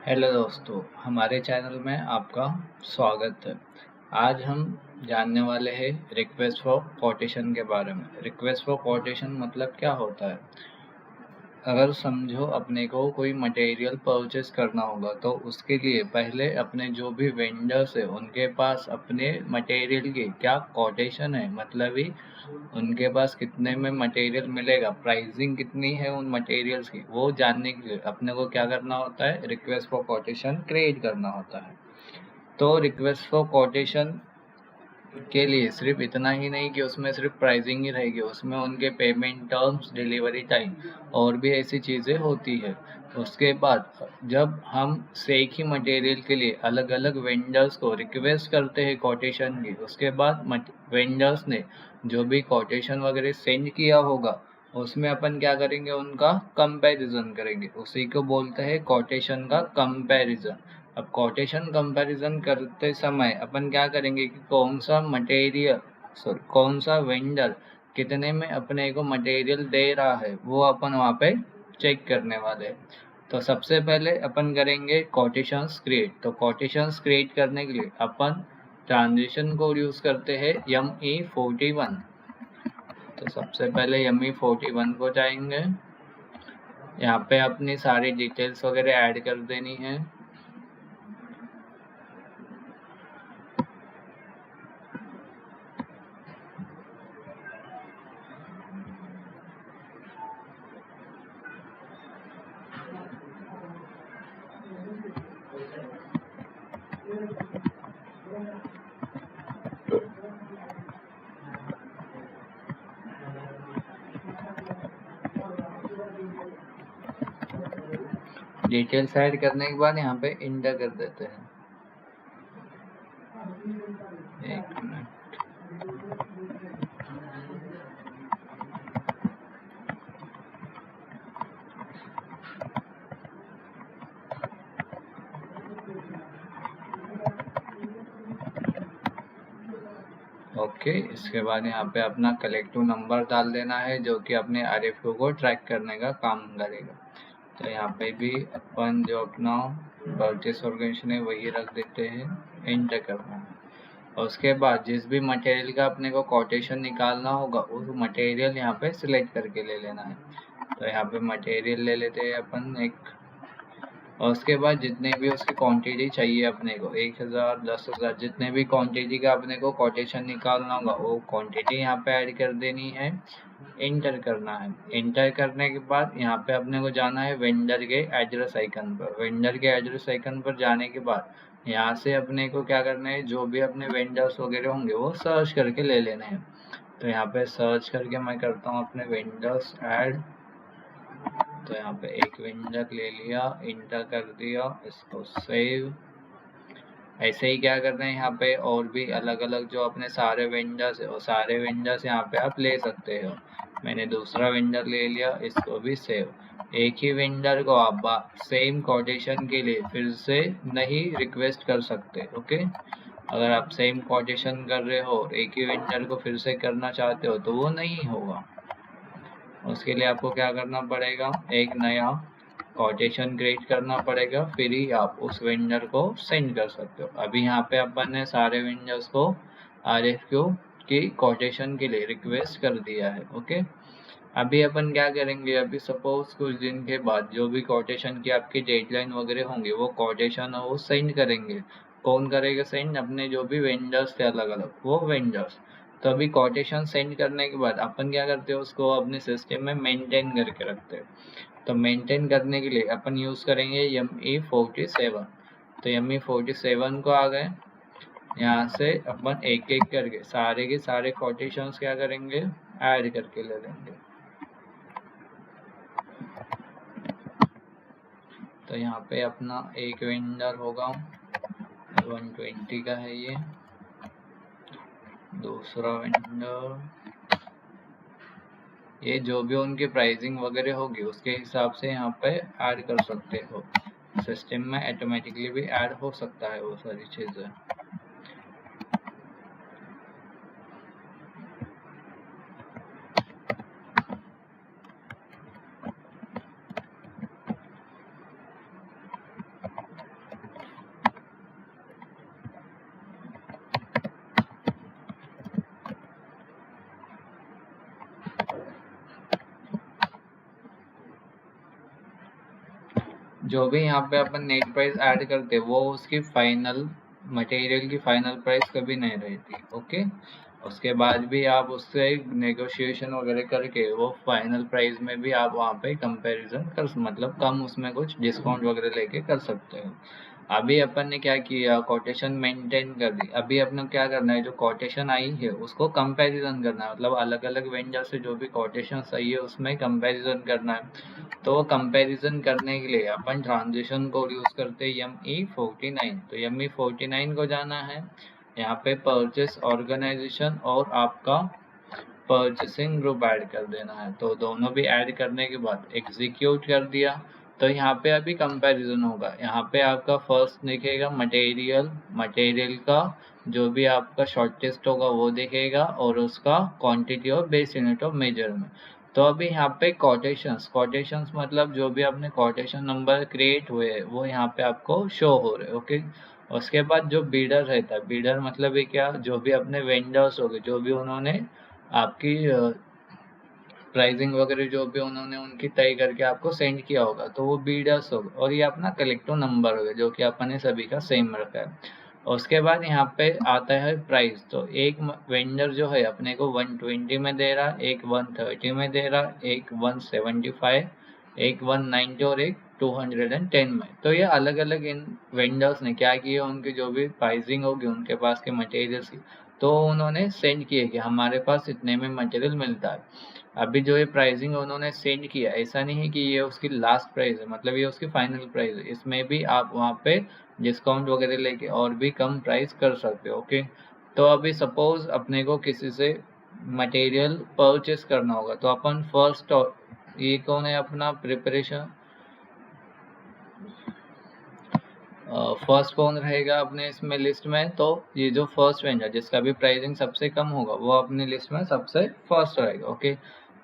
Hello दोस्तों, हमारे channel में आपका स्वागत है। आज हम जानने वाले हैं रिक्वेस्ट फॉर कोटेशन के बारे में। रिक्वेस्ट फॉर कोटेशन मतलब क्या होता है? अगर समझो अपने को कोई मटेरियल परचेस करना होगा तो उसके लिए पहले अपने जो भी वेंडर्स है उनके पास अपने मटेरियल की क्या कोटेशन है, मतलब ही उनके पास कितने में मटेरियल मिलेगा, प्राइसिंग कितनी है उन मटेरियल्स की, वो जानने के लिए अपने को क्या करना होता है, रिक्वेस्ट फॉर कोटेशन क्रिएट करना होता है। तो रिक्वेस्ट फॉर कोटेशन के लिए सिर्फ इतना ही नहीं कि उसमें सिर्फ प्राइसिंग ही रहेगी, उसमें उनके पेमेंट टर्म्स, डिलीवरी टाइम और भी ऐसी चीज़ें होती है। उसके बाद जब हम एक ही मटेरियल के लिए अलग अलग वेंडर्स को रिक्वेस्ट करते हैं कोटेशन की, उसके बाद वेंडर्स ने जो भी कोटेशन वगैरह सेंड किया होगा उसमें अपन क्या करेंगे, उनका कंपैरिजन करेंगे। उसी को बोलते हैं कोटेशन का कंपैरिजन। अब कोटेशन कंपैरिजन करते समय अपन क्या करेंगे कि कौन सा वेंडर कितने में अपने को मटेरियल दे रहा है वो अपन वहाँ पे चेक करने वाले हैं। तो सबसे पहले अपन करेंगे कोटेशंस क्रिएट। तो कोटेशंस क्रिएट करने के लिए अपन ट्रांजिशन कोड यूज करते हैं ME41। तो सबसे पहले ME41 को जाएंगे, यहाँ पे अपनी सारी डिटेल्स वगैरह ऐड कर देनी है। डिटेल्स ऐड करने के बाद यहाँ पे इंटर कर देते हैं। एक मिनट। ओके, इसके बाद यहाँ पे अपना कलेक्टिव नंबर डाल देना है जो कि अपने RFQ को ट्रैक करने का काम करेगा। तो यहाँ पे भी अपन जो अपना परचेस ऑर्गेनाइजेशन है वही रख देते हैं, एंटर करना है। और उसके बाद जिस भी मटेरियल का अपने को कोटेशन निकालना होगा उस मटेरियल यहाँ पे सिलेक्ट करके ले लेना है। तो यहाँ पे मटेरियल ले लेते हैं अपन एक, और उसके बाद जितने भी उसकी क्वांटिटी चाहिए अपने को, 1000 10,000 जितने भी क्वांटिटी का अपने को कोटेशन निकालना होगा वो क्वांटिटी यहाँ पे ऐड कर देनी है, इंटर करना है। इंटर करने के बाद यहाँ पे अपने को जाना है वेंडर के एड्रेस आइकन पर। वेंडर के एड्रेस आइकन पर जाने के बाद यहाँ से अपने को क्या करना है, जो भी अपने वेंडर्स वगैरह होंगे वो सर्च करके ले लेने हैं। तो यहाँ पे सर्च करके मैं करता हूँ अपने वेंडर्स ऐड। तो यहाँ पे एक वेंडर ले लिया, इंटर कर दिया, इसको सेव। ऐसे ही क्या करना है, यहाँ पे और भी अलग अलग जो अपने सारे वेंडर्स है वो सारे वेंडर्स यहाँ पे आप ले सकते हो। मैंने दूसरा वेंडर ले लिया, इसको भी सेव। एक ही वेंडर को आप सेम कोटेशन के लिए फिर से नहीं रिक्वेस्ट कर सकते। ओके, अगर आप सेम कोटेशन कर रहे हो और एक ही वेंडर को फिर से करना चाहते हो तो वो नहीं होगा। उसके लिए आपको क्या करना पड़ेगा, एक नया कोटेशन क्रिएट करना पड़ेगा, फिर ही आप उस वेंडर को सेंड कर सकते हो। अभी यहाँ पे अपन ने सारे वेंडर्स को RFQ की कोटेशन के लिए रिक्वेस्ट कर दिया है। ओके, अभी अपन क्या करेंगे, अभी सपोज कुछ दिन के बाद जो भी कोटेशन की आपकी डेडलाइन वगैरह होंगे वो कोटेशन वो सेंड करेंगे। कौन करेगा सेंड? अपने जो भी वेंडर्स थे अलग अलग वो वेंडर्स। तो अभी कोटेशन सेंड करने के बाद अपन क्या करते हैं, उसको अपने सिस्टम में मेंटेन करके रखते हैं। तो मेंटेन करने के लिए अपन यूज करेंगे ME47। तो ME47 को आ गए, यहाँ से अपन एक एक करके सारे के सारे कोटेशंस क्या करेंगे, ऐड करके ले लेंगे। तो यहाँ पे अपना एक वेंडर होगा 120 का है, ये दूसरा वेंडर, ये जो भी उनकी प्राइसिंग वगैरह होगी उसके हिसाब से यहाँ पे ऐड कर सकते हो। सिस्टम में ऑटोमेटिकली भी ऐड हो सकता है वो सारी चीजें। जो भी यहाँ पे अपन नेट प्राइस ऐड करते हैं वो उसकी फाइनल मटेरियल की फाइनल प्राइस कभी नहीं रहती। ओके, उसके बाद भी आप उससे नेगोशिएशन वगैरह करके वो फाइनल प्राइस में भी आप वहाँ पे कंपैरिजन कर मतलब कम उसमें कुछ डिस्काउंट वगैरह लेके कर सकते हो। अभी अपन ने क्या किया, कोटेशन मेंटेन कर दी। अभी अपने क्या करना है, जो कोटेशन आई है उसको कंपैरिजन करना है, मतलब अलग अलग वेंडर से जो भी कोटेशन आई है उसमें कंपैरिजन करना है। तो कंपैरिजन करने के लिए अपन ट्रांजेक्शन कोड यूज करते हैं ME49। तो ME49 को जाना है, यहाँ पे परचेस ऑर्गेनाइजेशन और आपका परचेसिंग ग्रुप ऐड कर देना है। तो दोनों भी ऐड करने के बाद एग्जीक्यूट कर दिया। तो यहाँ पे अभी कंपैरिजन होगा। यहाँ पे आपका फर्स्ट दिखेगा मटेरियल का जो भी आपका शॉर्टेस्ट होगा वो दिखेगा, और उसका क्वांटिटी और बेस यूनिट ऑफ मेजरमेंट। तो अभी यहाँ पे कोटेशंस मतलब जो भी आपने कोटेशन नंबर क्रिएट हुए हैं वो यहाँ पे आपको शो हो रहे हैं। ओके, उसके बाद जो बीडर रहता है, बीडर मतलब ये क्या, जो भी अपने वेंडर्स हो गए, जो भी उन्होंने आपकी प्राइसिंग वगैरह जो भी उन्होंने उनकी तय करके आपको सेंड किया होगा, तो वो बीडर्स होगा। और ये अपना कलेक्टिव नंबर होगा जो कि अपन ने सभी का सेम रखा है। उसके बाद यहाँ पे आता है प्राइस। तो एक वेंडर जो है अपने को 120 में दे रहा, एक 130 में दे रहा, एक 175, एक 190 और एक 210 में। तो ये अलग अलग इन वेंडर्स ने क्या किया, उनकी जो भी प्राइसिंग होगी उनके पास के मटेरियल्स की, तो उन्होंने सेंड किए कि हमारे पास इतने में मटेरियल मिलता है। अभी जो ये प्राइसिंग उन्होंने सेंड किया, ऐसा नहीं है कि ये उसकी लास्ट प्राइस है, मतलब ये उसकी फाइनल प्राइस है। इसमें भी आप वहाँ पे डिस्काउंट वगैरह लेके और भी कम प्राइस कर सकते हो। ओके, तो अभी सपोज अपने को किसी से मटेरियल परचेस करना होगा, तो अपन फर्स्ट, ये कौन है अपना प्रिपरेशन, फर्स्ट कौन रहेगा अपने इसमें लिस्ट में, तो ये जो फर्स्ट वेंडर जिसका भी प्राइसिंग सबसे कम होगा वो अपनी लिस्ट में सबसे फर्स्ट रहेगा। ओके,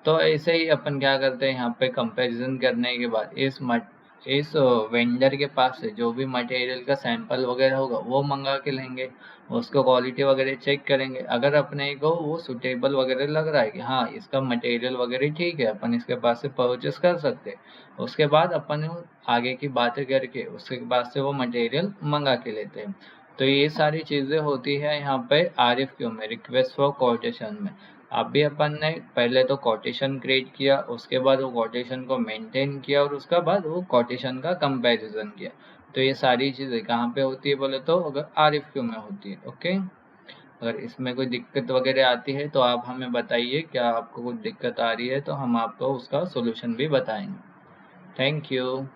तो ऐसे ही अपन क्या करते हैं, यहाँ पे कंपैरिजन करने के बाद इस वेंडर के पास से जो भी मटेरियल का सैंपल वगैरह होगा वो मंगा के लेंगे, उसको क्वालिटी वगैरह चेक करेंगे। अगर अपने को वो सुटेबल वगैरह लग रहा है कि हाँ इसका मटेरियल वगैरह ठीक है, अपन इसके पास से परचेस कर सकते हैं, उसके बाद अपन आगे की बातें करके उसके बाद से वो मटेरियल मंगा के लेते हैं। तो ये सारी चीज़ें होती है यहाँ पे RFQ में, रिक्वेस्ट फॉर कोटेशन में। अभी अपन ने पहले तो कोटेशन क्रिएट किया, उसके बाद वो कोटेशन को मेंटेन किया, और उसके बाद वो कोटेशन का कंपैरिजन किया। तो ये सारी चीज़ें कहाँ पे होती है बोले तो अगर RFQ में होती है। ओके, अगर इसमें कोई दिक्कत वगैरह आती है तो आप हमें बताइए, क्या आपको कुछ दिक्कत आ रही है तो हम आपको उसका सोल्यूशन भी बताएंगे। Thank you.